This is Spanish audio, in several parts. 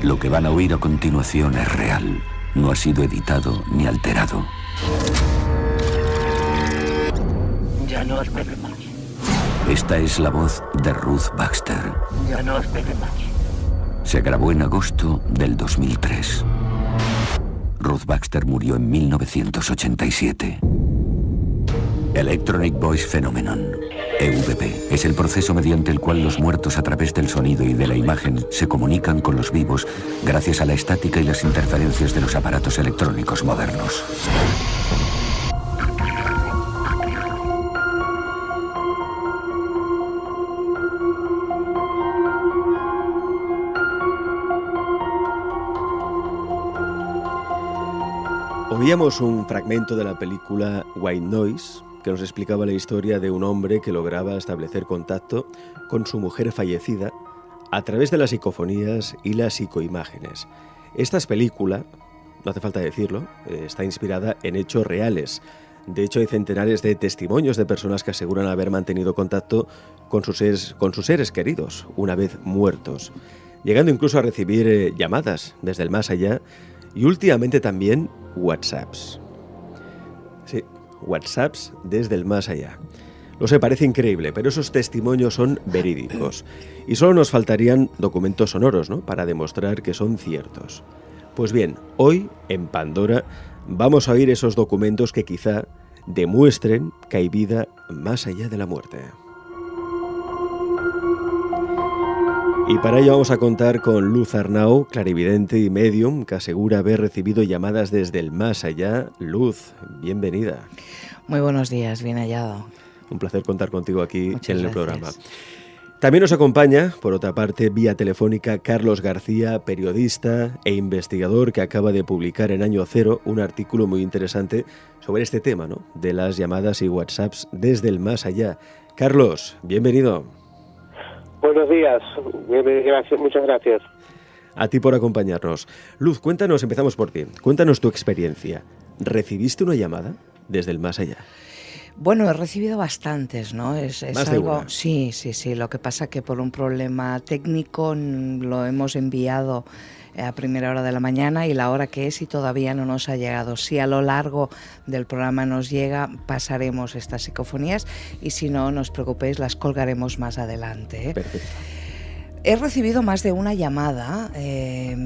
Lo que van a oír a continuación es real. No ha sido editado ni alterado. Ya no esperemos. Esta es la voz de Ruth Baxter. Ya no esperemos. Se grabó en agosto del 2003. Ruth Baxter murió en 1987. Electronic Voice Phenomenon, EVP, es el proceso mediante el cual los muertos a través del sonido y de la imagen se comunican con los vivos gracias a la estática y las interferencias de los aparatos electrónicos modernos. Oíamos un fragmento de la película White Noise que nos explicaba la historia de un hombre que lograba establecer contacto con su mujer fallecida a través de las psicofonías y las psicoimágenes. Esta película, no hace falta decirlo, está inspirada en hechos reales. De hecho, hay centenares de testimonios de personas que aseguran haber mantenido contacto con sus seres queridos una vez muertos, llegando incluso a recibir llamadas desde el más allá y últimamente también WhatsApps. Sí, WhatsApps desde el más allá. Lo sé, parece increíble, pero esos testimonios son verídicos. Y solo nos faltarían documentos sonoros, ¿no?, para demostrar que son ciertos. Pues bien, hoy, en Pandora, vamos a oír esos documentos que quizá demuestren que hay vida más allá de la muerte. Y para ello vamos a contar con Luz Arnau, clarividente y medium, que asegura haber recibido llamadas desde el más allá. Luz, bienvenida. Muy buenos días, bien hallado. Un placer contar contigo aquí Muchas en el gracias. programa. También nos acompaña, por otra parte, vía telefónica, Carlos García, periodista e investigador que acaba de publicar en Año Cero un artículo muy interesante sobre este tema, ¿no?, de las llamadas y WhatsApps desde el más allá. Carlos, bienvenido. Buenos días, gracias, muchas gracias. A ti por acompañarnos. Luz, cuéntanos, empezamos por ti. Cuéntanos tu experiencia. ¿Recibiste una llamada desde el más allá? Bueno, he recibido bastantes, ¿no? Es Más de algo. una. Sí. Lo que pasa que por un problema técnico lo hemos enviado a primera hora de la mañana y la hora que es y todavía no nos ha llegado. Si a lo largo del programa nos llega, pasaremos estas psicofonías y si no, no os preocupéis, las colgaremos más adelante, ¿eh? Perfecto. He recibido más de una llamada,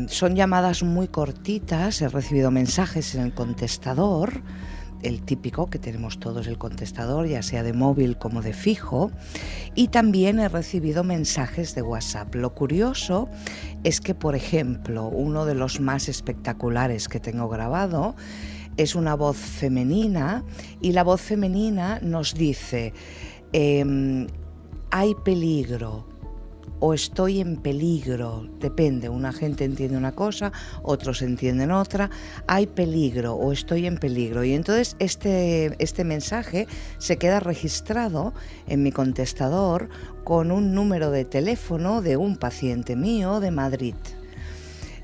son llamadas muy cortitas, he recibido mensajes en el contestador, el típico que tenemos todos, el contestador, ya sea de móvil como de fijo, y también he recibido mensajes de WhatsApp. Lo curioso es que, por ejemplo, uno de los más espectaculares que tengo grabado es una voz femenina, y la voz femenina nos dice, hay peligro, o estoy en peligro, depende, una gente entiende una cosa, otros entienden otra, hay peligro o estoy en peligro. Y entonces este mensaje se queda registrado en mi contestador con un número de teléfono de un paciente mío de Madrid.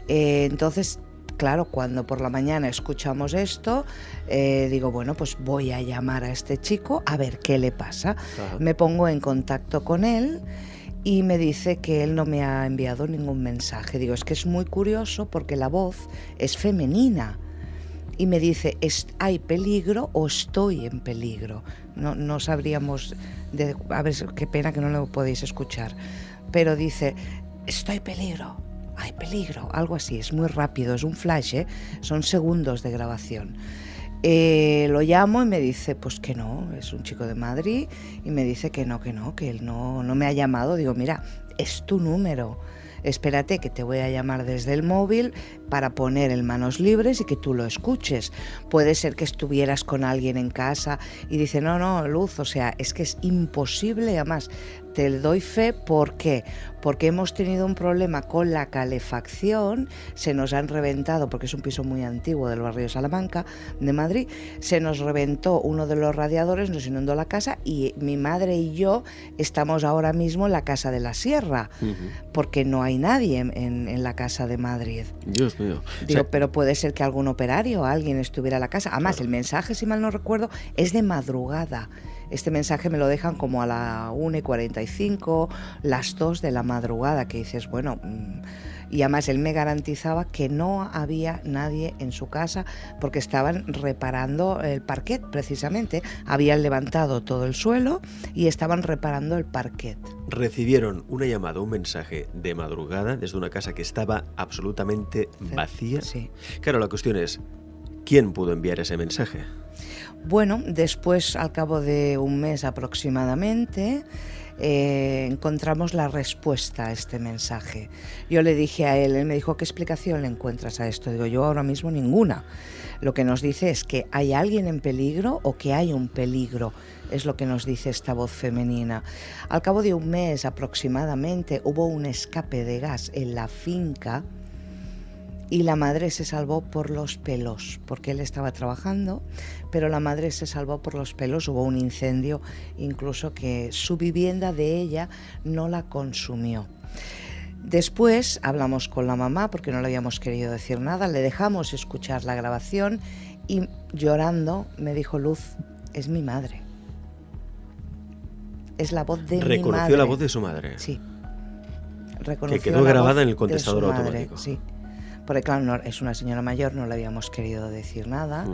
Entonces, claro, cuando por la mañana escuchamos esto, digo, bueno, pues voy a llamar a este chico a ver qué le pasa. Ajá. Me pongo en contacto con él y me dice que él no me ha enviado ningún mensaje. Digo, es que es muy curioso porque la voz es femenina. Y me dice, ¿hay peligro o estoy en peligro? No sabríamos, a ver, qué pena que no lo podéis escuchar. Pero dice, estoy en peligro, hay peligro, algo así. Es muy rápido, es un flash, ¿eh? Son segundos de grabación. Lo llamo y me dice pues que no, es un chico de Madrid y me dice que él no me ha llamado. Digo, mira, es tu número, espérate que te voy a llamar desde el móvil para poner en manos libres y que tú lo escuches. Puede ser que estuvieras con alguien en casa y dice, no, Luz, o sea, es que es imposible, además te doy fe. ¿Por qué? Porque hemos tenido un problema con la calefacción, se nos han reventado, porque es un piso muy antiguo del barrio de Salamanca, de Madrid, se nos reventó uno de los radiadores, nos inundó la casa y mi madre y yo estamos ahora mismo en la casa de la Sierra, porque no hay nadie en la casa de Madrid. Dios mío. Digo, pero puede ser que algún operario, alguien estuviera en la casa. Además, claro, el mensaje, si mal no recuerdo, es de madrugada. Este mensaje me lo dejan como a la 1:45, las 2 de la madrugada, que dices, bueno, Y además él me garantizaba que no había nadie en su casa porque estaban reparando el parquet precisamente. Habían levantado todo el suelo y estaban reparando el parquet. Recibieron una llamada, un mensaje de madrugada desde una casa que estaba absolutamente vacía. Sí. Claro, la cuestión es, ¿quién pudo enviar ese mensaje? Bueno, después, al cabo de un mes aproximadamente, encontramos la respuesta a este mensaje. Yo le dije a él me dijo, ¿qué explicación le encuentras a esto? Digo, yo ahora mismo ninguna. Lo que nos dice es que hay alguien en peligro o que hay un peligro, es lo que nos dice esta voz femenina. Al cabo de un mes aproximadamente hubo un escape de gas en la finca y la madre se salvó por los pelos, porque él estaba trabajando, pero la madre se salvó por los pelos. Hubo un incendio, incluso que su vivienda de ella no la consumió. Después hablamos con la mamá, porque no le habíamos querido decir nada, le dejamos escuchar la grabación y llorando me dijo, Luz, es mi madre. Es la voz de mi madre. ¿Reconoció la voz de su madre? Sí. Reconoció que quedó la grabada voz en el contestador de su madre, automático. sí. Porque claro, no, es una señora mayor, no le habíamos querido decir nada.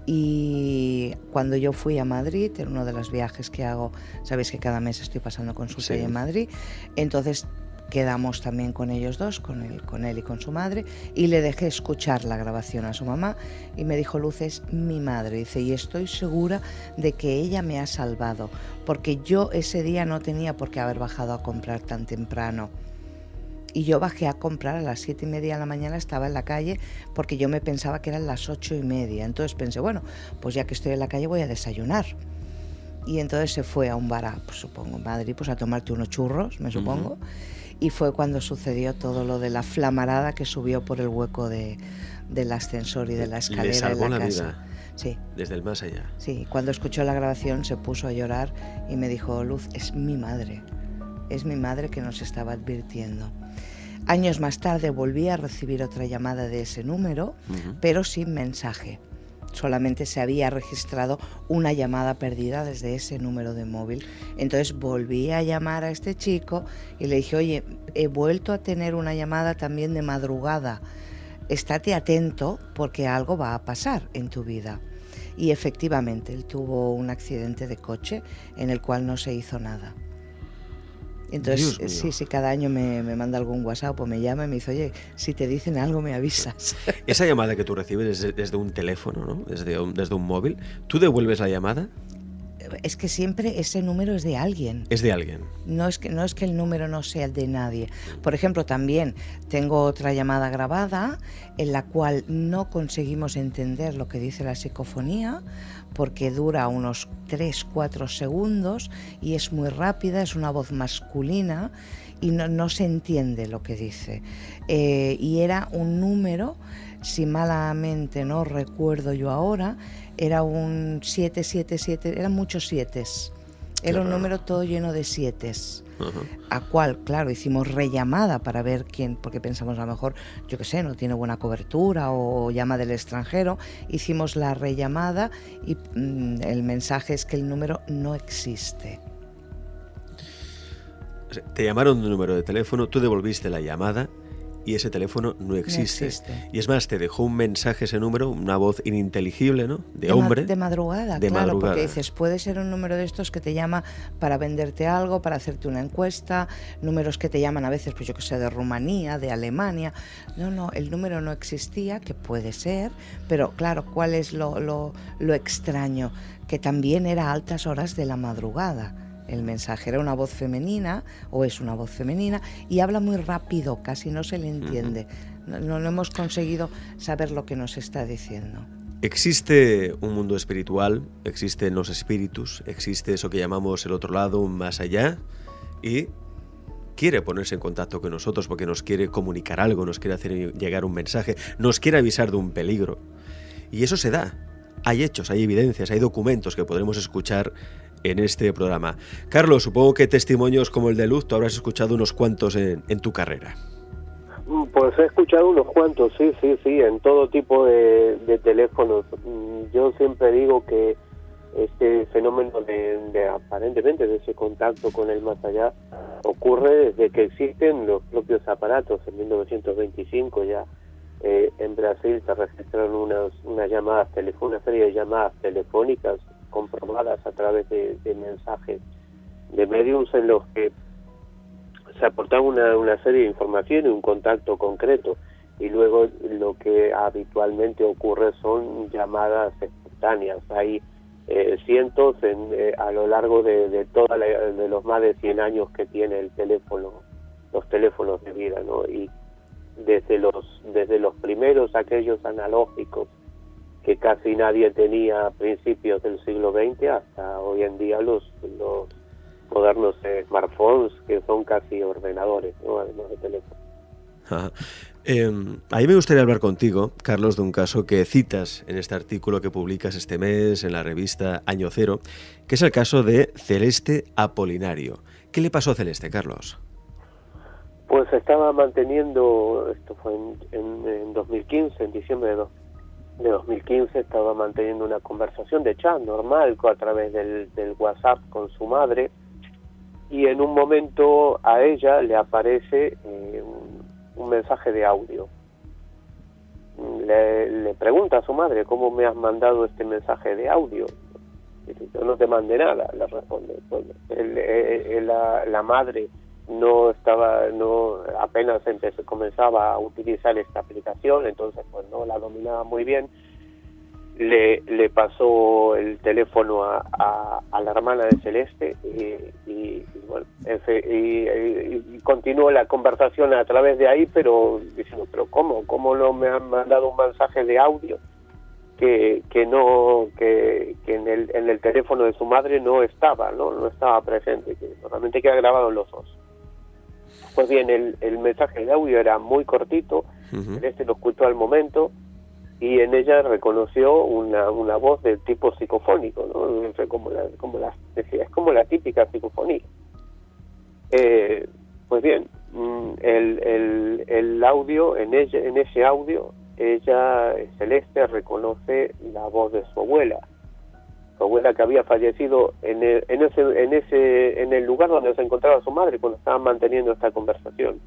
Y cuando yo fui a Madrid, en uno de los viajes que hago, sabéis que cada mes estoy pasando consulta en Madrid, entonces quedamos también con ellos dos, con él y con su madre, y le dejé escuchar la grabación a su mamá y me dijo, Luz, es mi madre, dice, y estoy segura de que ella me ha salvado, porque yo ese día no tenía por qué haber bajado a comprar tan temprano. Y yo bajé a comprar a las 7:30 de la mañana, estaba en la calle porque yo me pensaba que eran las 8:30. Entonces pensé, bueno, pues ya que estoy en la calle voy a desayunar. Y entonces se fue a un bar, pues supongo, Madrid, pues a tomarte unos churros, me supongo. Y fue cuando sucedió todo lo de la flamarada que subió por el hueco del ascensor y de la escalera. Le salvó en la casa. vida. Sí. Desde el más allá. Sí, cuando escuchó la grabación se puso a llorar y me dijo, Luz, es mi madre que nos estaba advirtiendo. Años más tarde volví a recibir otra llamada de ese número, pero sin mensaje. Solamente se había registrado una llamada perdida desde ese número de móvil. Entonces volví a llamar a este chico y le dije, oye, he vuelto a tener una llamada también de madrugada. Estate atento porque algo va a pasar en tu vida. Y efectivamente, él tuvo un accidente de coche en el cual no se hizo nada. Entonces, sí, cada año me manda algún WhatsApp o me llama y me dice, oye, si te dicen algo me avisas. Esa llamada que tú recibes desde un teléfono, ¿no? Desde un móvil, ¿tú devuelves la llamada? Es que siempre ese número es de alguien. Es de alguien. No es que el número no sea de nadie. Por ejemplo, también tengo otra llamada grabada en la cual no conseguimos entender lo que dice la psicofonía porque dura unos 3-4 segundos y es muy rápida, es una voz masculina y no se entiende lo que dice. Y era un número, si malamente no recuerdo yo ahora, era un 777, eran muchos sietes. Era un número todo lleno de sietes. A cual, claro, hicimos rellamada para ver quién, porque pensamos a lo mejor, yo qué sé, no tiene buena cobertura o llama del extranjero. Hicimos la rellamada y el mensaje es que el número no existe. Te llamaron de un número de teléfono, tú devolviste la llamada y ese teléfono no existe. Y es más, te dejó un mensaje ese número, una voz ininteligible, ¿no? De hombre. De madrugada, claro, porque dices, puede ser un número de estos que te llama para venderte algo, para hacerte una encuesta, números que te llaman a veces, pues yo que sé, de Rumanía, de Alemania. No, el número no existía, que puede ser, pero claro, ¿cuál es lo extraño? Que también era a altas horas de la madrugada. El mensaje era una voz femenina, o es una voz femenina, y habla muy rápido, casi no se le entiende. No hemos conseguido saber lo que nos está diciendo. Existe un mundo espiritual, existen los espíritus, existe eso que llamamos el otro lado, un más allá, y quiere ponerse en contacto con nosotros porque nos quiere comunicar algo, nos quiere hacer llegar un mensaje, nos quiere avisar de un peligro. Y eso se da. Hay hechos, hay evidencias, hay documentos que podremos escuchar en este programa. Carlos, supongo que testimonios como el de Luz tú habrás escuchado unos cuantos en tu carrera. Pues he escuchado unos cuantos, sí, en todo tipo de teléfonos. Yo siempre digo que este fenómeno de aparentemente de ese contacto con el más allá ocurre desde que existen los propios aparatos. En 1925 ya en Brasil se registraron unas llamadas telefónicas, una serie de llamadas telefónicas comprobadas a través de mensajes de mediums en los que se aportaba una serie de información y un contacto concreto, y luego lo que habitualmente ocurre son llamadas espontáneas. Hay cientos a lo largo de de los más de 100 años que tiene el teléfono, los teléfonos de vida, ¿no? Y desde los primeros, aquellos analógicos que casi nadie tenía a principios del siglo XX, hasta hoy en día los modernos smartphones, que son casi ordenadores, ¿no? Además de teléfono. A mí me gustaría hablar contigo, Carlos, de un caso que citas en este artículo que publicas este mes en la revista Año Cero, que es el caso de Celeste Apolinario. ¿Qué le pasó a Celeste, Carlos? Pues estaba manteniendo, esto fue en 2015, en diciembre de 2015, estaba manteniendo una conversación de chat normal a través del WhatsApp con su madre, y en un momento a ella le aparece un mensaje de audio. Le pregunta a su madre: ¿cómo me has mandado este mensaje de audio? Dice: yo no te mandé nada, le responde. Pues, la madre apenas comenzaba a utilizar esta aplicación, entonces pues no la dominaba muy bien. Le pasó el teléfono a la hermana de Celeste y bueno, y continuó la conversación a través de ahí, pero diciendo: pero ¿cómo no me han mandado un mensaje de audio que en el teléfono de su madre no estaba presente, que solamente queda grabado en los dos? Pues bien, el mensaje de audio era muy cortito. Celeste lo escuchó al momento, y en ella reconoció una voz de tipo psicofónico, ¿no? Es como la típica psicofonía. Pues bien, el audio, en ese audio, Celeste reconoce la voz de su abuela que había fallecido en el lugar donde se encontraba su madre cuando estaban manteniendo esta conversación.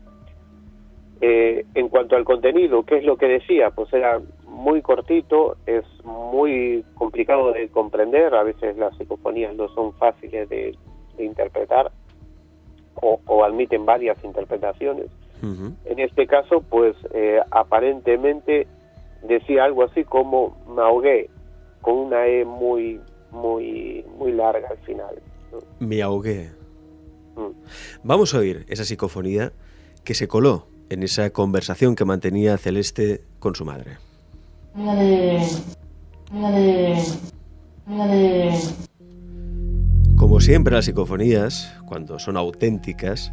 En cuanto al contenido, ¿qué es lo que decía? Pues era muy cortito, es muy complicado de comprender, a veces las psicofonías no son fáciles de interpretar o admiten varias interpretaciones. En este caso, pues aparentemente decía algo así como: me ahogué, con una E muy larga al final, ¿no? Me ahogué. Vamos a oír esa psicofonía que se coló en esa conversación que mantenía Celeste con su madre. Como siempre, las psicofonías, cuando son auténticas,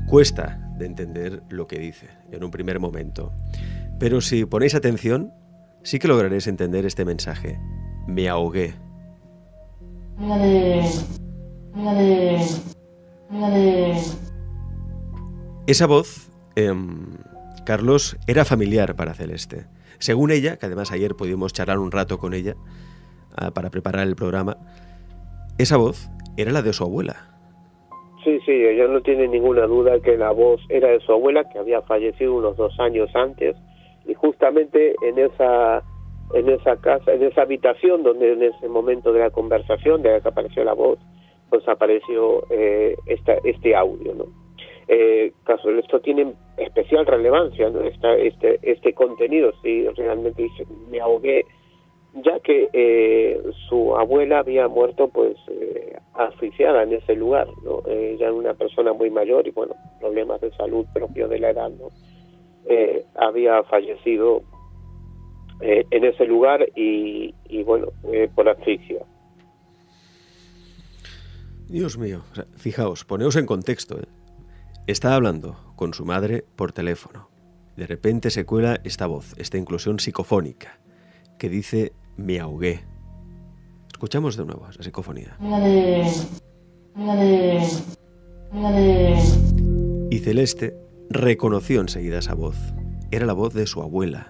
cuesta de entender lo que dice en un primer momento. Pero si ponéis atención, sí que lograréis entender este mensaje: me ahogué. Esa voz, Carlos, era familiar para Celeste. Según ella, que además ayer pudimos charlar un rato con ella para preparar el programa, esa voz era la de su abuela. Sí, ella no tiene ninguna duda que la voz era de su abuela, que había fallecido unos 2 años antes, y justamente en esa casa, en esa habitación donde en ese momento de la conversación, de que apareció la voz, pues apareció este audio, ¿no? Esto tiene especial relevancia, ¿no? Este contenido, si realmente dice: me ahogué, ya que su abuela había muerto pues asfixiada en ese lugar, ¿no? Ella era una persona muy mayor y bueno, problemas de salud propios de la edad, ¿no? Había fallecido en ese lugar y bueno, por asfixia. Dios mío, o sea, fijaos, poneos en contexto, ¿eh? Está hablando con su madre por teléfono. De repente se cuela esta voz, esta inclusión psicofónica, que dice: me ahogué. Escuchamos de nuevo la psicofonía. Y Celeste reconoció enseguida esa voz. Era la voz de su abuela,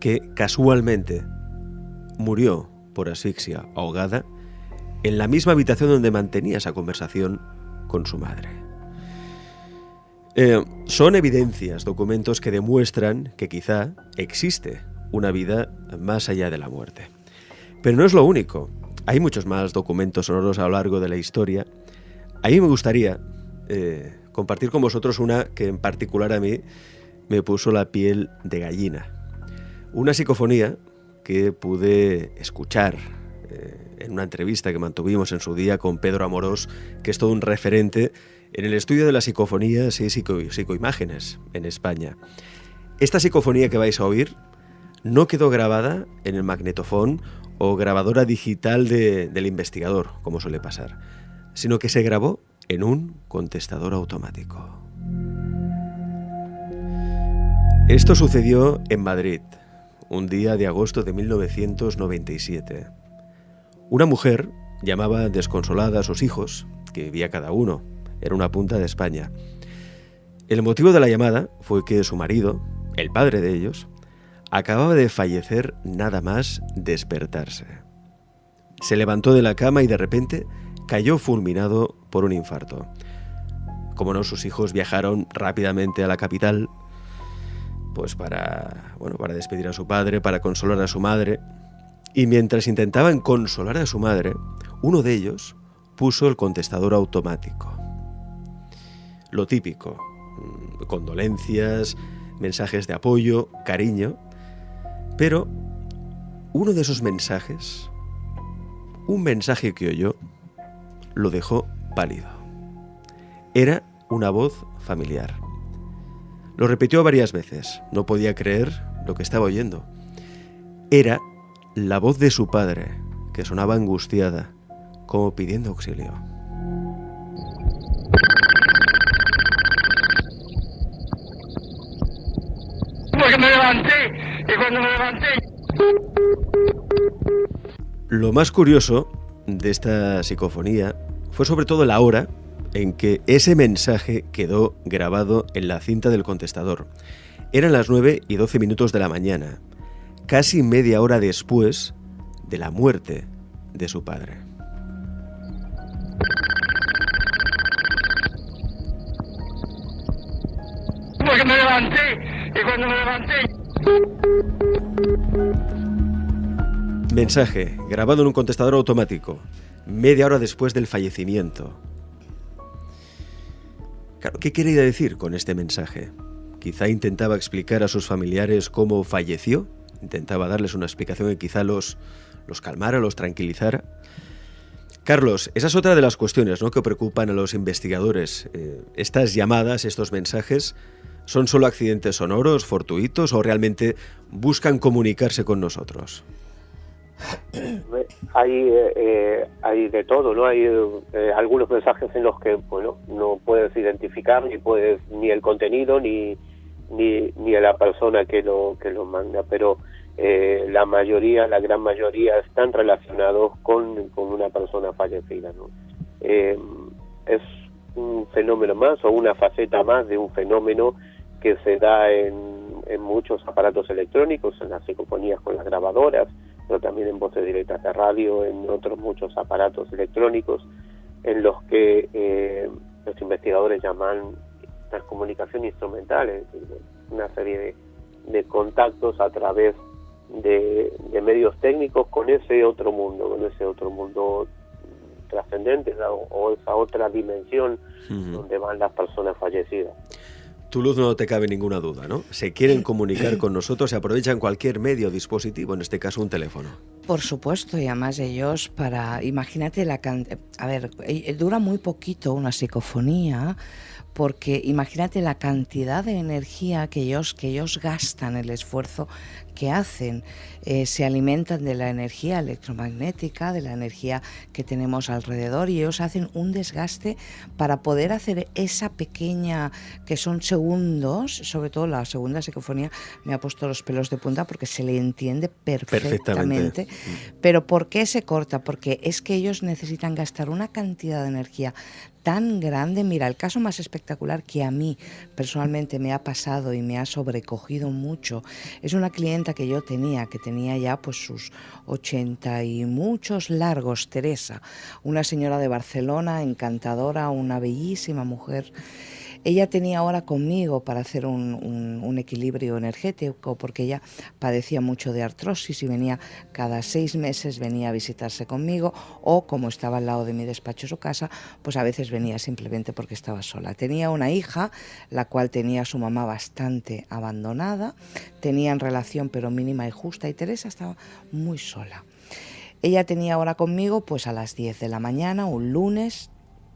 que casualmente murió por asfixia ahogada en la misma habitación donde mantenía esa conversación con su madre. Son evidencias, documentos que demuestran que quizá existe una vida más allá de la muerte. Pero no es lo único. Hay muchos más documentos sonoros a lo largo de la historia. A mí me gustaría compartir con vosotros una que en particular a mí me puso la piel de gallina. Una psicofonía que pude escuchar en una entrevista que mantuvimos en su día con Pedro Amorós, que es todo un referente en el estudio de las psicofonías y psicoimágenes en España. Esta psicofonía que vais a oír no quedó grabada en el magnetofón o grabadora digital del investigador, como suele pasar, sino que se grabó en un contestador automático. Esto sucedió en Madrid, un día de agosto de 1997. Una mujer llamaba desconsolada a sus hijos, que vivía cada uno en una punta de España. El motivo de la llamada fue que su marido, el padre de ellos, acababa de fallecer nada más despertarse. Se levantó de la cama y de repente cayó fulminado por un infarto. Como no, sus hijos viajaron rápidamente a la capital, pues para despedir a su padre, para consolar a su madre. Y mientras intentaban consolar a su madre, uno de ellos puso el contestador automático. Lo típico, condolencias, mensajes de apoyo, cariño. Pero uno de esos mensajes, un mensaje que oyó, lo dejó pálido. Era una voz familiar. Lo repitió varias veces. No podía creer lo que estaba oyendo. Era la voz de su padre, que sonaba angustiada, como pidiendo auxilio. Porque me levanté, y cuando me levanté... Lo más curioso de esta psicofonía fue sobre todo la hora en que ese mensaje quedó grabado en la cinta del contestador. Eran las 9:12 de la mañana, casi media hora después de la muerte de su padre. Porque me levanté, y cuando me levanté... Mensaje grabado en un contestador automático, media hora después del fallecimiento. Claro, ¿qué quería decir con este mensaje? Quizá intentaba explicar a sus familiares cómo falleció, intentaba darles una explicación que quizá los calmara, los tranquilizara. Carlos, esa es otra de las cuestiones, ¿no?, que preocupan a los investigadores. Estas llamadas, estos mensajes, ¿son solo accidentes sonoros, fortuitos, o realmente buscan comunicarse con nosotros? Hay de todo, ¿no? Hay algunos mensajes en los que, bueno, no puedes identificar ni el contenido ni a la persona que lo manda, pero la gran mayoría están relacionados con una persona fallecida, ¿no? Es un fenómeno más o una faceta más de un fenómeno que se da en muchos aparatos electrónicos, en las psicofonías con las grabadoras, pero también en voces directas de radio, en otros muchos aparatos electrónicos, en los que los investigadores llaman transcomunicación instrumental, es decir, una serie de contactos a través de medios técnicos con ese otro mundo trascendente, o esa otra dimensión donde van las personas fallecidas. Tu luz, no te cabe ninguna duda, ¿no? Se quieren comunicar con nosotros, se aprovechan cualquier medio o dispositivo, en este caso un teléfono. Por supuesto, y además ellos imagínate dura muy poquito una psicofonía, porque imagínate la cantidad de energía que ellos gastan, el esfuerzo que hacen. Se alimentan de la energía electromagnética, de la energía que tenemos alrededor, y ellos hacen un desgaste para poder hacer esa pequeña, que son segundos. Sobre todo la segunda psicofonía me ha puesto los pelos de punta porque se le entiende perfectamente. Pero ¿por qué se corta? Porque es que ellos necesitan gastar una cantidad de energía tan grande. Mira, el caso más espectacular que a mí personalmente me ha pasado y me ha sobrecogido mucho es una clienta que yo tenía, que tenía ya pues sus 80 y muchos largos, Teresa, una señora de Barcelona, encantadora, una bellísima mujer. Ella tenía ahora conmigo para hacer un equilibrio energético, porque ella padecía mucho de artrosis y venía cada 6 meses, venía a visitarse conmigo, o como estaba al lado de mi despacho su casa, pues a veces venía simplemente porque estaba sola. Tenía una hija, la cual tenía a su mamá bastante abandonada, tenían relación pero mínima y justa, y Teresa estaba muy sola. Ella tenía ahora conmigo pues a las 10 de la mañana, un lunes,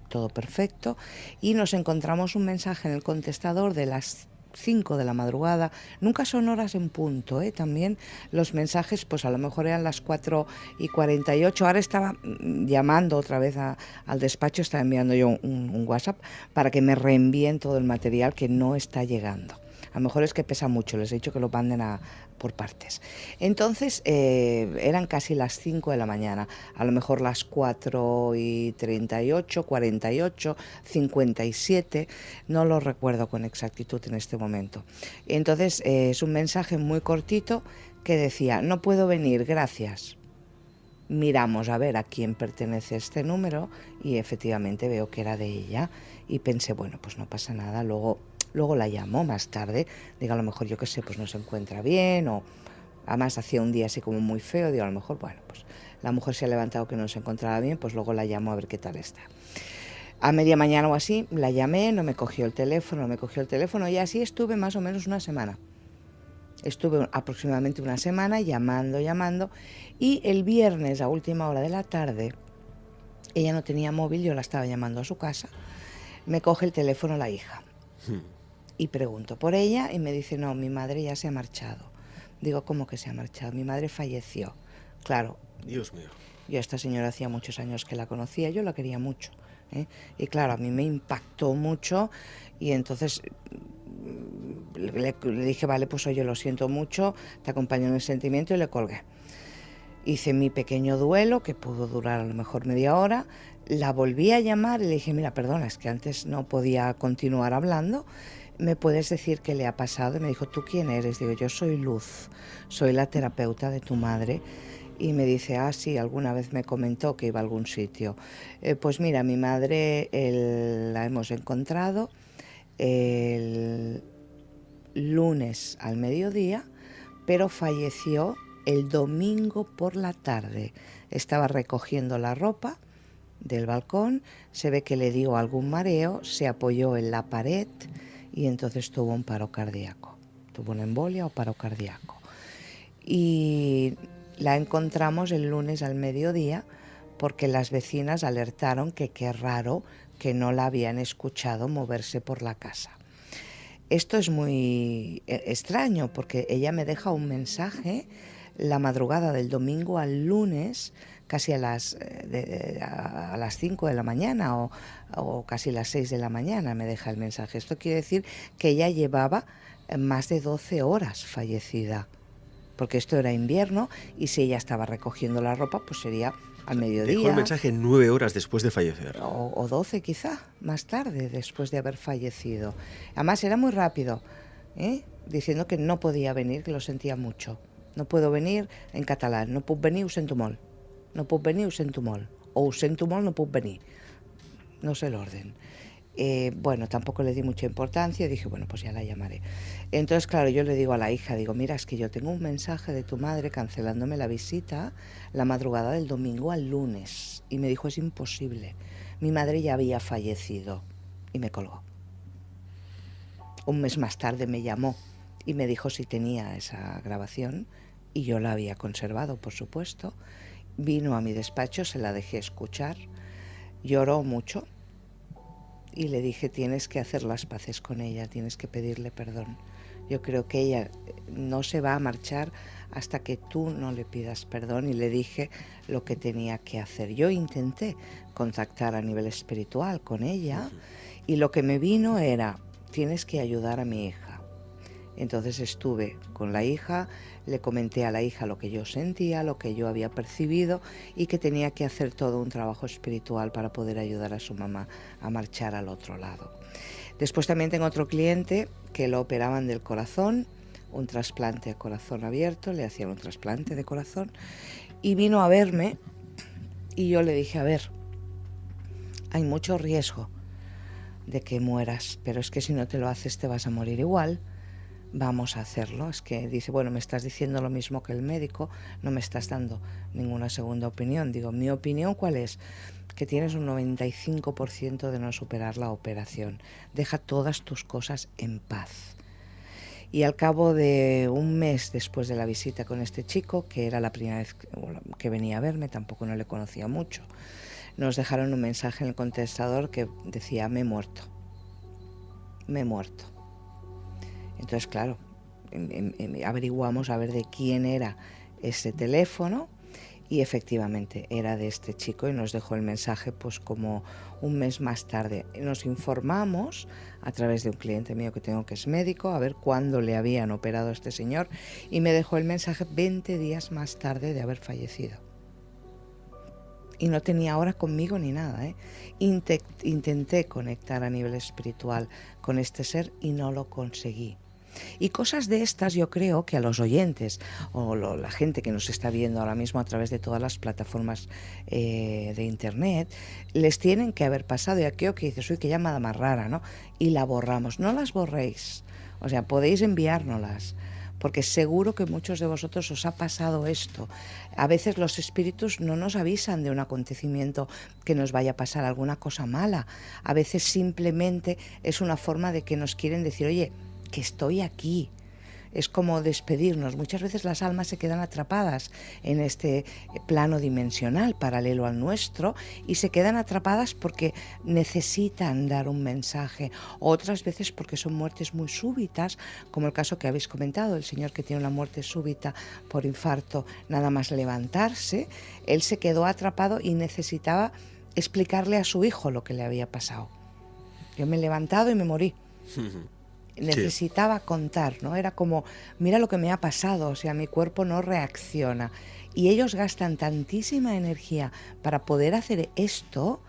todo perfecto, y nos encontramos un mensaje en el contestador de las 5 de la madrugada. Nunca son horas en punto, ¿eh? También los mensajes, pues a lo mejor eran las 4:48. Ahora estaba llamando otra vez al despacho, estaba enviando yo un WhatsApp para que me reenvíen todo el material que no está llegando. A lo mejor es que pesa mucho, les he dicho que lo manden por partes. Entonces, eran casi las 5 de la mañana, a lo mejor las 4:38, 48, 57, no lo recuerdo con exactitud en este momento. Entonces, es un mensaje muy cortito que decía: no puedo venir, gracias. Miramos a ver a quién pertenece este número y efectivamente veo que era de ella, y pensé, bueno, pues no pasa nada, luego la llamó más tarde, digo, a lo mejor, yo qué sé, pues no se encuentra bien, o además hacía un día así como muy feo, digo, a lo mejor, bueno, pues la mujer se ha levantado que no se encontraba bien, pues luego la llamo a ver qué tal está. A media mañana o así la llamé, no me cogió el teléfono, y así estuve más o menos una semana. Estuve aproximadamente una semana llamando, y el viernes a última hora de la tarde, ella no tenía móvil, yo la estaba llamando a su casa, me coge el teléfono la hija. Y pregunto por ella y me dice: no, mi madre ya se ha marchado. Digo, ¿cómo que se ha marchado? Mi madre falleció. Claro. Dios mío. Yo a esta señora hacía muchos años que la conocía, yo la quería mucho, ¿eh? Y claro, a mí me impactó mucho, y entonces le dije, vale, pues oye, lo siento mucho, te acompaño en el sentimiento, y le colgué. Hice mi pequeño duelo, que pudo durar a lo mejor media hora, la volví a llamar y le dije: mira, perdona, es que antes no podía continuar hablando, ¿me puedes decir qué le ha pasado? Y me dijo: ¿tú quién eres? Digo, yo soy Luz, soy la terapeuta de tu madre. Y me dice: ah, sí, alguna vez me comentó que iba a algún sitio. Pues mira, mi madre la hemos encontrado el lunes al mediodía, pero falleció el domingo por la tarde. Estaba recogiendo la ropa del balcón, se ve que le dio algún mareo, se apoyó en la pared y entonces tuvo un paro cardíaco. Tuvo una embolia o paro cardíaco. Y la encontramos el lunes al mediodía porque las vecinas alertaron que qué raro que no la habían escuchado moverse por la casa. Esto es muy extraño porque ella me deja un mensaje la madrugada del domingo al lunes, casi a las 5 de la mañana o casi las 6 de la mañana me deja el mensaje. Esto quiere decir que ella llevaba más de 12 horas fallecida, porque esto era invierno y si ella estaba recogiendo la ropa, pues sería al mediodía. Dejó el mensaje 9 horas después de fallecer. O 12 quizá, más tarde, después de haber fallecido. Además era muy rápido, diciendo que no podía venir, que lo sentía mucho. No puedo venir en catalán, no puc venir, ho sento molt. No puc venir, ho sento molt. O ho sento molt, no puc venir. No sé el orden. Bueno, tampoco le di mucha importancia, dije, bueno, pues ya la llamaré. Entonces, claro, yo le digo a la hija, digo, mira, es que yo tengo un mensaje de tu madre cancelándome la visita la madrugada del domingo al lunes. Y me dijo, es imposible, mi madre ya había fallecido. Y me colgó. Un mes más tarde me llamó y me dijo si tenía esa grabación, y yo la había conservado, por supuesto. Vino a mi despacho, se la dejé escuchar, lloró mucho y le dije, tienes que hacer las paces con ella, tienes que pedirle perdón. Yo creo que ella no se va a marchar hasta que tú no le pidas perdón, y le dije lo que tenía que hacer. Yo intenté contactar a nivel espiritual con ella y lo que me vino era, tienes que ayudar a mi hija. Entonces estuve con la hija, le comenté a la hija lo que yo sentía, lo que yo había percibido y que tenía que hacer todo un trabajo espiritual para poder ayudar a su mamá a marchar al otro lado. Después también tengo otro cliente que lo operaban del corazón, un trasplante de corazón abierto, le hacían un trasplante de corazón y vino a verme y yo le dije, a ver, hay mucho riesgo de que mueras, pero es que si no te lo haces te vas a morir igual. Vamos a hacerlo. Es que dice, bueno, me estás diciendo lo mismo que el médico, no me estás dando ninguna segunda opinión. Digo, ¿mi opinión cuál es? Que tienes un 95% de no superar la operación. Deja todas tus cosas en paz. Y al cabo de un mes después de la visita con este chico, que era la primera vez que venía a verme, tampoco no le conocía mucho, nos dejaron un mensaje en el contestador que decía, me he muerto. Me he muerto. Entonces, claro, averiguamos a ver de quién era ese teléfono y efectivamente era de este chico y nos dejó el mensaje pues como un mes más tarde. Nos informamos a través de un cliente mío que tengo que es médico a ver cuándo le habían operado a este señor y me dejó el mensaje 20 días más tarde de haber fallecido. Y no tenía hora conmigo ni nada, ¿eh? Intenté conectar a nivel espiritual con este ser y no lo conseguí. Y cosas de estas yo creo que a los oyentes o la gente que nos está viendo ahora mismo a través de todas las plataformas de internet les tienen que haber pasado. Y aquello que dices, uy, qué llamada más rara, ¿no? Y la borramos. No las borréis. O sea, podéis enviárnoslas, porque seguro que muchos de vosotros os ha pasado esto. A veces los espíritus no nos avisan de un acontecimiento que nos vaya a pasar alguna cosa mala. A veces simplemente es una forma de que nos quieren decir, oye, que estoy aquí. Es como despedirnos. Muchas veces las almas se quedan atrapadas en este plano dimensional paralelo al nuestro y se quedan atrapadas porque necesitan dar un mensaje. Otras veces porque son muertes muy súbitas, como el caso que habéis comentado, el señor que tiene una muerte súbita por infarto, nada más levantarse, él se quedó atrapado y necesitaba explicarle a su hijo lo que le había pasado. Yo me he levantado y me morí. Necesitaba contar, ¿no? Era como, mira lo que me ha pasado, o sea, mi cuerpo no reacciona. Y ellos gastan tantísima energía para poder hacer esto,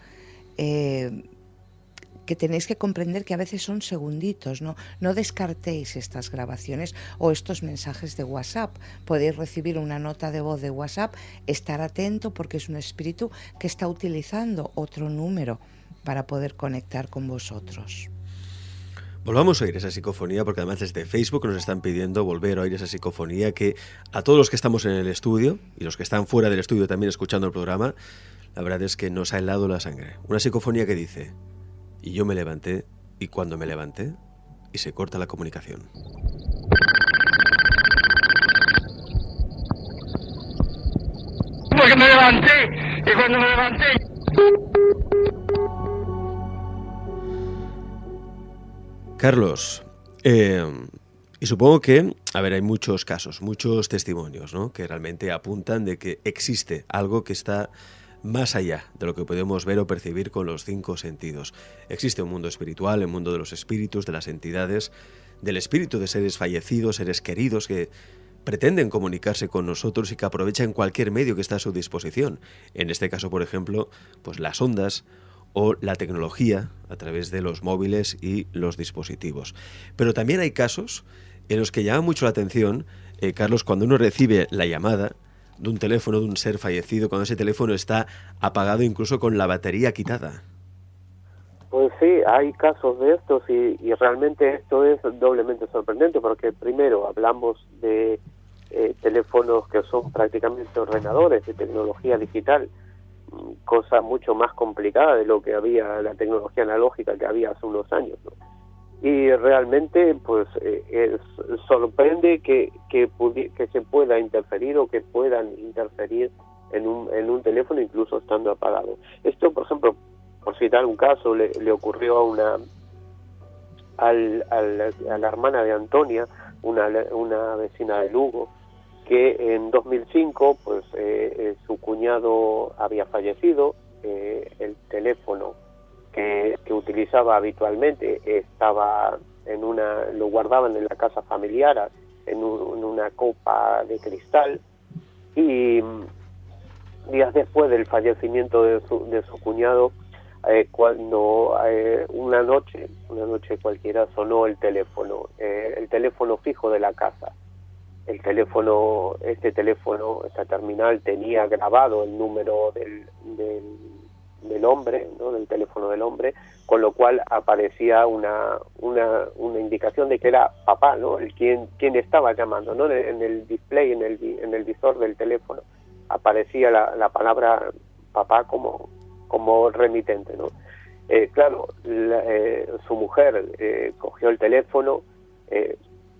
que tenéis que comprender que a veces son segunditos, ¿no? No descartéis estas grabaciones o estos mensajes de WhatsApp. Podéis recibir una nota de voz de WhatsApp, estar atento porque es un espíritu que está utilizando otro número para poder conectar con vosotros. Volvamos a oír esa psicofonía, porque además desde Facebook nos están pidiendo volver a oír esa psicofonía que a todos los que estamos en el estudio y los que están fuera del estudio también escuchando el programa, la verdad es que nos ha helado la sangre. Una psicofonía que dice, y yo me levanté, y cuando me levanté, y se corta la comunicación. Porque me levanté, y cuando me levanté... Carlos, y supongo que, a ver, hay muchos casos, muchos testimonios, ¿no?, que realmente apuntan de que existe algo que está más allá de lo que podemos ver o percibir con los 5 sentidos. Existe un mundo espiritual, el mundo de los espíritus, de las entidades, del espíritu de seres fallecidos, seres queridos que pretenden comunicarse con nosotros y que aprovechan cualquier medio que está a su disposición. En este caso, por ejemplo, pues las ondas o la tecnología a través de los móviles y los dispositivos. Pero también hay casos en los que llama mucho la atención, Carlos, cuando uno recibe la llamada de un teléfono de un ser fallecido, cuando ese teléfono está apagado incluso con la batería quitada. Pues sí, hay casos de estos y realmente esto es doblemente sorprendente porque primero hablamos de teléfonos que son prácticamente ordenadores de tecnología digital, cosa mucho más complicada de lo que había, la tecnología analógica que había hace unos años, ¿no? Y realmente pues sorprende que se pueda interferir o que puedan interferir en un teléfono incluso estando apagado. Esto, por ejemplo, por citar un caso, le ocurrió a la hermana de Antonia, una vecina de Lugo, que en 2005 pues su cuñado había fallecido, el teléfono que utilizaba habitualmente estaba lo guardaban en la casa familiar, en una copa de cristal, y días después del fallecimiento de su cuñado, cuando una noche cualquiera sonó el teléfono fijo de la casa. Esta terminal tenía grabado el número del hombre, ¿no? Del teléfono del hombre, con lo cual aparecía una indicación de que era papá, ¿no? Quien estaba llamando, ¿no? En el display, en el visor del teléfono, aparecía la palabra papá como remitente, ¿no? Claro, su mujer cogió el teléfono,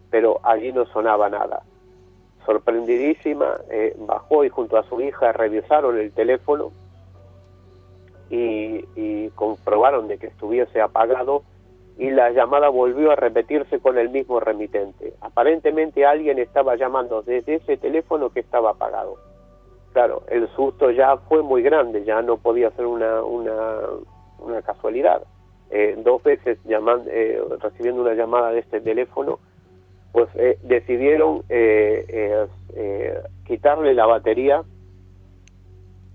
pero allí no sonaba nada. Sorprendidísima, bajó y junto a su hija revisaron el teléfono y comprobaron de que estuviese apagado, y la llamada volvió a repetirse con el mismo remitente. Aparentemente alguien estaba llamando desde ese teléfono que estaba apagado. Claro, el susto ya fue muy grande, ya no podía ser una casualidad. 2 veces recibiendo una llamada de este teléfono, pues decidieron quitarle la batería,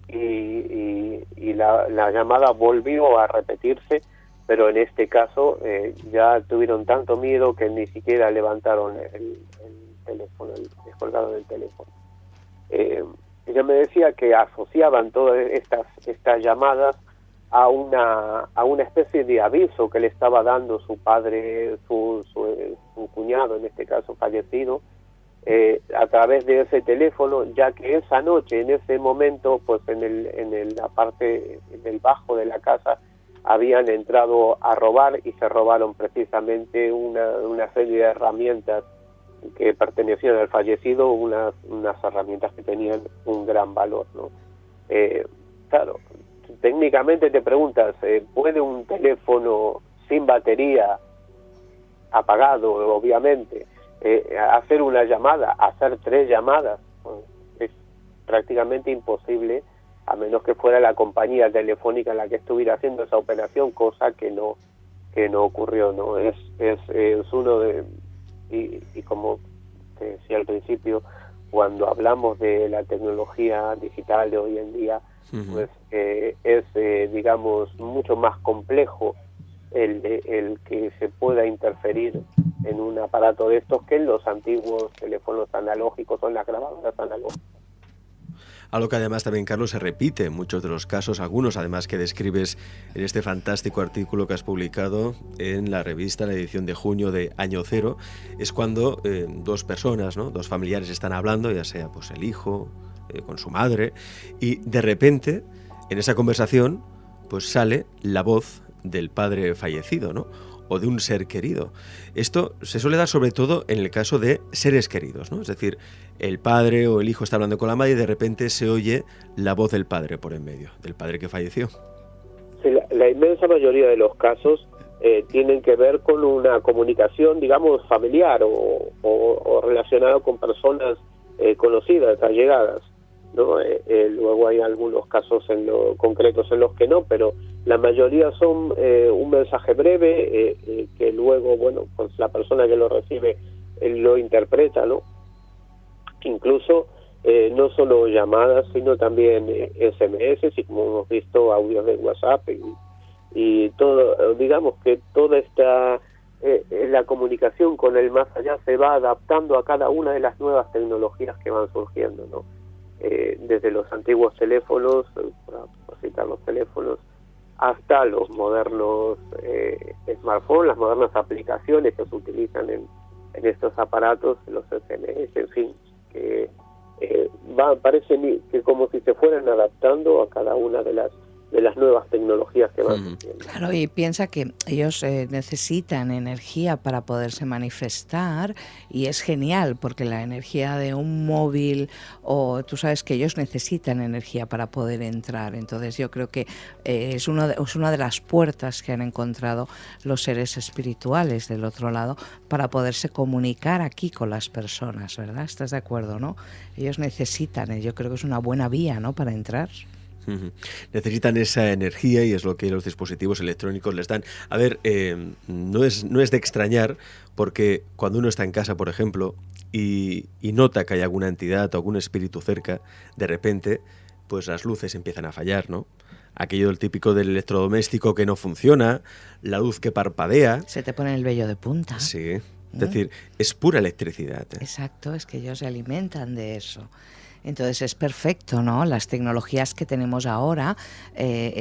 y la llamada volvió a repetirse, pero en este caso ya tuvieron tanto miedo que ni siquiera levantaron el teléfono, descolgaron el teléfono. Ella me decía que asociaban todas estas llamadas a una especie de aviso que le estaba dando su padre, su cuñado, en este caso fallecido, a través de ese teléfono, ya que esa noche, en ese momento, pues en la parte del bajo de la casa, habían entrado a robar y se robaron precisamente una serie de herramientas que pertenecían al fallecido, unas herramientas que tenían un gran valor, ¿no? Claro, técnicamente te preguntas, ¿puede un teléfono sin batería, apagado obviamente, hacer una llamada, hacer 3 llamadas? Es prácticamente imposible, a menos que fuera la compañía telefónica la que estuviera haciendo esa operación, cosa que no ocurrió, ¿no? Es uno de... Y como te decía al principio, cuando hablamos de la tecnología digital de hoy en día, pues digamos, mucho más complejo el que se pueda interferir en un aparato de estos que en los antiguos teléfonos analógicos o en las grabadoras analógicas. Algo que además también, Carlos, se repite en muchos de los casos, algunos además que describes en este fantástico artículo que has publicado en la revista, la edición de junio de Año Cero, es cuando 2 personas, ¿no? 2 familiares están hablando, ya sea pues el hijo con su madre, y de repente en esa conversación pues sale la voz del padre fallecido, ¿no? O de un ser querido. Esto se suele dar sobre todo en el caso de seres queridos, ¿no? Es decir, el padre o el hijo está hablando con la madre y de repente se oye la voz del padre por en medio, del padre que falleció. Sí, la inmensa mayoría de los casos tienen que ver con una comunicación, digamos, familiar o relacionado con personas conocidas, allegadas, ¿no? Luego hay algunos casos concretos en los que no, pero la mayoría son un mensaje breve que luego, bueno, pues la persona que lo recibe lo interpreta, ¿no? Incluso no solo llamadas, sino también SMS, y como hemos visto, audios de WhatsApp y todo, digamos que toda esta la comunicación con el más allá se va adaptando a cada una de las nuevas tecnologías que van surgiendo, ¿no? Desde los antiguos teléfonos, por citar los teléfonos, hasta los modernos smartphones, las modernas aplicaciones que se utilizan en estos aparatos, los SMS, en fin, que parece que como si se fueran adaptando a cada una de las nuevas tecnologías que van surgiendo. Claro, y piensa que ellos necesitan energía para poderse manifestar, y es genial porque la energía de un móvil, o tú sabes que ellos necesitan energía para poder entrar. Entonces yo creo que es una de las puertas que han encontrado los seres espirituales del otro lado para poderse comunicar aquí con las personas, ¿verdad? ¿Estás de acuerdo, no? Ellos necesitan, yo creo que es una buena vía, ¿no?, para entrar. Necesitan esa energía y es lo que los dispositivos electrónicos les dan. A ver, no es de extrañar porque cuando uno está en casa, por ejemplo, y nota que hay alguna entidad o algún espíritu cerca, de repente, pues las luces empiezan a fallar, ¿no? Aquello del típico del electrodoméstico que no funciona, la luz que parpadea. Se te pone el vello de punta. Sí, es decir, es pura electricidad. Exacto, es que ellos se alimentan de eso. Entonces es perfecto, ¿no? Las tecnologías que tenemos ahora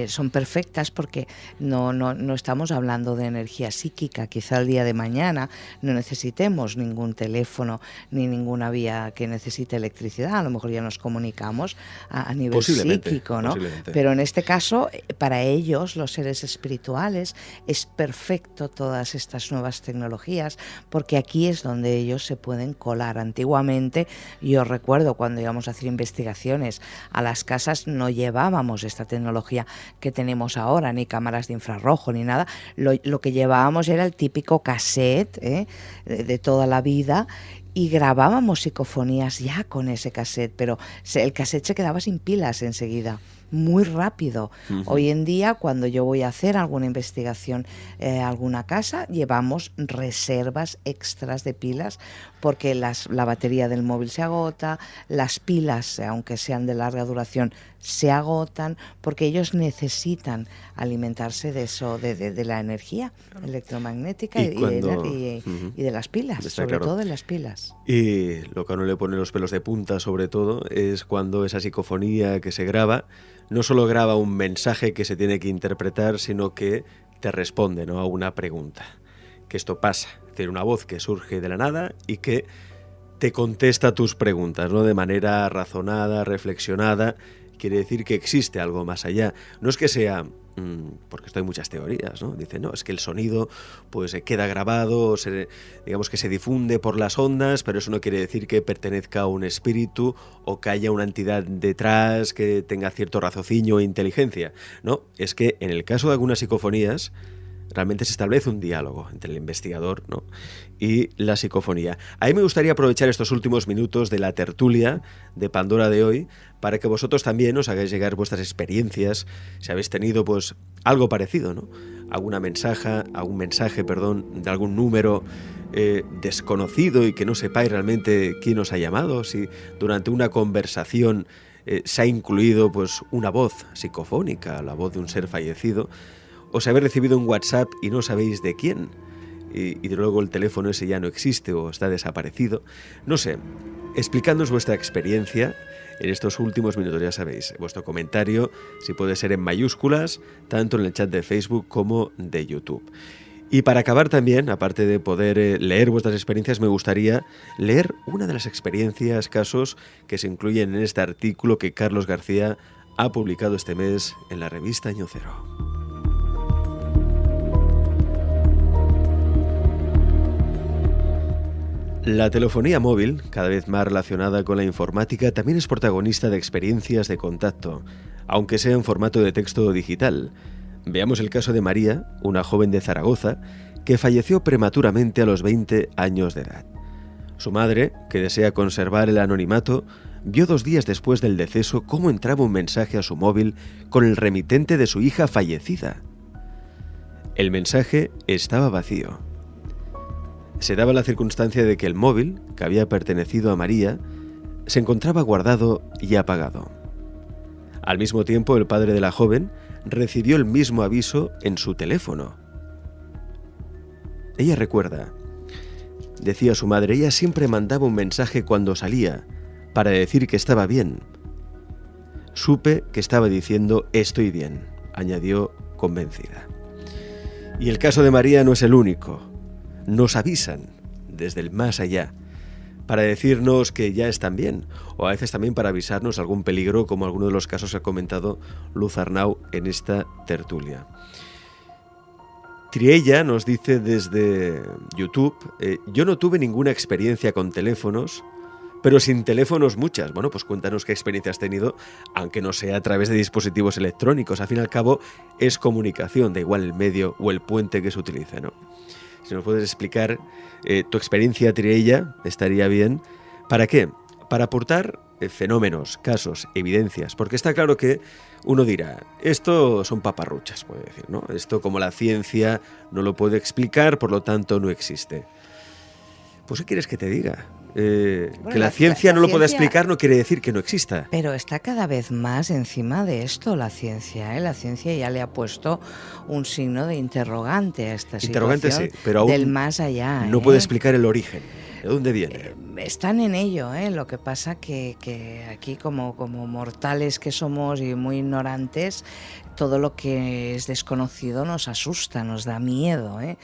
son perfectas porque no estamos hablando de energía psíquica. Quizá el día de mañana no necesitemos ningún teléfono ni ninguna vía que necesite electricidad. A lo mejor ya nos comunicamos a nivel psíquico, ¿no? Pero en este caso, para ellos, los seres espirituales, es perfecto todas estas nuevas tecnologías porque aquí es donde ellos se pueden colar. Antiguamente, yo recuerdo cuando íbamos a hacer investigaciones a las casas, no llevábamos esta tecnología que tenemos ahora, ni cámaras de infrarrojo, ni nada. Lo que llevábamos era el típico cassette de toda la vida y grabábamos psicofonías ya con ese cassette, pero el cassette se quedaba sin pilas enseguida. Muy rápido. Hoy en día, cuando yo voy a hacer alguna investigación a alguna casa, llevamos reservas extras de pilas porque la batería del móvil se agota, las pilas, aunque sean de larga duración, se agotan porque ellos necesitan alimentarse de eso, de la energía electromagnética y de las pilas, sobre todo de las pilas. Y lo que a uno le pone los pelos de punta, sobre todo, es cuando esa psicofonía que se graba no solo graba un mensaje que se tiene que interpretar, sino que te responde, ¿no?, a una pregunta. Que esto pasa, es decir, una voz que surge de la nada y que te contesta tus preguntas, ¿no?, de manera razonada, reflexionada. Quiere decir que existe algo más allá. No es que sea, porque esto hay muchas teorías, ¿no? Dicen, no, es que el sonido pues queda grabado, digamos que se difunde por las ondas, pero eso no quiere decir que pertenezca a un espíritu o que haya una entidad detrás que tenga cierto raciocinio e inteligencia. No, es que en el caso de algunas psicofonías realmente se establece un diálogo entre el investigador, ¿no?, y la psicofonía. A mí me gustaría aprovechar estos últimos minutos de la tertulia de Pandora de hoy para que vosotros también os hagáis llegar vuestras experiencias, si habéis tenido pues algo parecido, ¿no? Algún mensaje, de algún número desconocido y que no sepáis realmente quién os ha llamado, si durante una conversación se ha incluido pues una voz psicofónica, la voz de un ser fallecido, o si habéis recibido un WhatsApp y no sabéis de quién, y luego el teléfono ese ya no existe o está desaparecido. No sé, explicándonos vuestra experiencia en estos últimos minutos, ya sabéis, vuestro comentario, si puede ser en mayúsculas, tanto en el chat de Facebook como de YouTube. Y para acabar también, aparte de poder leer vuestras experiencias, me gustaría leer una de las experiencias, casos que se incluyen en este artículo que Carlos García ha publicado este mes en la revista Año Cero. La telefonía móvil, cada vez más relacionada con la informática, también es protagonista de experiencias de contacto, aunque sea en formato de texto digital. Veamos el caso de María, una joven de Zaragoza, que falleció prematuramente a los 20 años de edad. Su madre, que desea conservar el anonimato, vio 2 días después del deceso cómo entraba un mensaje a su móvil con el remitente de su hija fallecida. El mensaje estaba vacío. Se daba la circunstancia de que el móvil, que había pertenecido a María, se encontraba guardado y apagado. Al mismo tiempo, el padre de la joven recibió el mismo aviso en su teléfono. Ella recuerda, decía su madre, ella siempre mandaba un mensaje cuando salía para decir que estaba bien. Supe que estaba diciendo estoy bien, añadió convencida. Y el caso de María no es el único. Nos avisan desde el más allá para decirnos que ya están bien, o a veces también para avisarnos algún peligro, como alguno de los casos que ha comentado Luz Arnau en esta tertulia. Triella nos dice desde YouTube, yo no tuve ninguna experiencia con teléfonos, pero sin teléfonos muchas. Bueno, pues cuéntanos qué experiencia has tenido, aunque no sea a través de dispositivos electrónicos. Al fin y al cabo es comunicación, da igual el medio o el puente que se utilice, ¿no? Si nos puedes explicar tu experiencia, Triella, estaría bien. ¿Para qué? Para aportar fenómenos, casos, evidencias, porque está claro que uno dirá, esto son paparruchas, puede decir, ¿no? Esto, como la ciencia no lo puede explicar, por lo tanto no existe. Pues ¿qué quieres que te diga? Que la ciencia no lo pueda explicar no quiere decir que no exista. Pero está cada vez más encima de esto la ciencia, ¿eh? La ciencia ya le ha puesto un signo de interrogante a esta Interrogante situación sí, pero aún del más allá. no puede explicar el origen. ¿De dónde viene? Están en ello, ¿eh? Lo que pasa que aquí como mortales que somos y muy ignorantes, todo lo que es desconocido nos asusta, nos da miedo, ¿eh?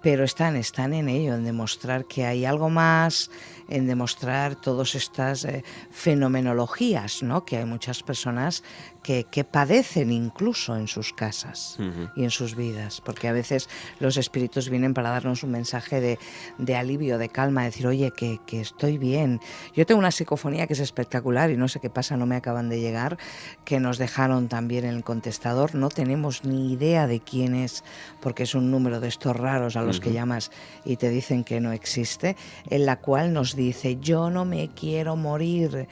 Pero están en ello, en demostrar que hay algo más, en demostrar todas estas fenomenologías, ¿no? Que hay muchas personas que padecen incluso en sus casas y en sus vidas, porque a veces los espíritus vienen para darnos un mensaje de alivio, de calma, de decir, oye, que estoy bien. Yo tengo una psicofonía que es espectacular y no sé qué pasa, no me acaban de llegar, que nos dejaron también en el contestador, no tenemos ni idea de quién es, porque es un número de estos raros a los que llamas y te dicen que no existe, en la cual nos dice, yo no me quiero morir.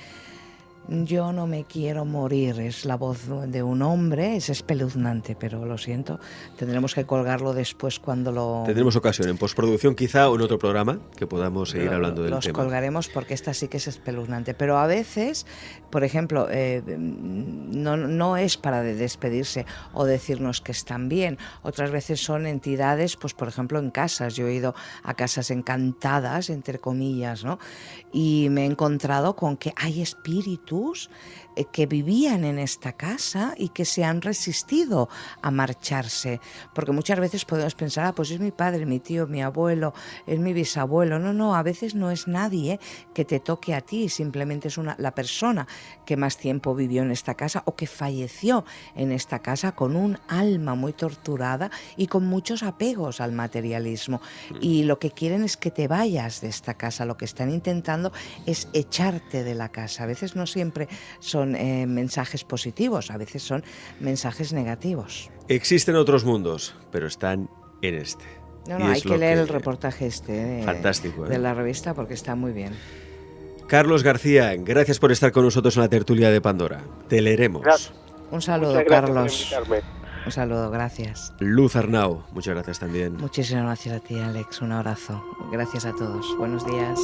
Yo no me quiero morir, es la voz de un hombre, es espeluznante, pero lo siento, tendremos que colgarlo después cuando lo... Tendremos ocasión en postproducción quizá o en otro programa que podamos seguir hablando del tema. Los colgaremos porque esta sí que es espeluznante, pero a veces, por ejemplo, no es para despedirse o decirnos que están bien, otras veces son entidades, pues por ejemplo en casas, yo he ido a casas encantadas, entre comillas, ¿no? Y me he encontrado con que hay espíritus que vivían en esta casa y que se han resistido a marcharse, porque muchas veces podemos pensar, pues es mi padre, mi tío, mi abuelo, es mi bisabuelo. No, a veces no es nadie que te toque a ti, simplemente es la persona que más tiempo vivió en esta casa o que falleció en esta casa con un alma muy torturada y con muchos apegos al materialismo, y lo que quieren es que te vayas de esta casa, lo que están intentando es echarte de la casa. A veces no siempre son mensajes positivos, a veces son mensajes negativos. Existen otros mundos, pero están en este. No, hay que leer el reportaje fantástico, de la revista porque está muy bien. Carlos García, gracias por estar con nosotros en la tertulia de Pandora. Te leeremos. Gracias. Un saludo, Muchas gracias Carlos. Un saludo, gracias. Luz Arnau, muchas gracias también. Muchísimas gracias a ti, Alex. Un abrazo. Gracias a todos. Buenos días.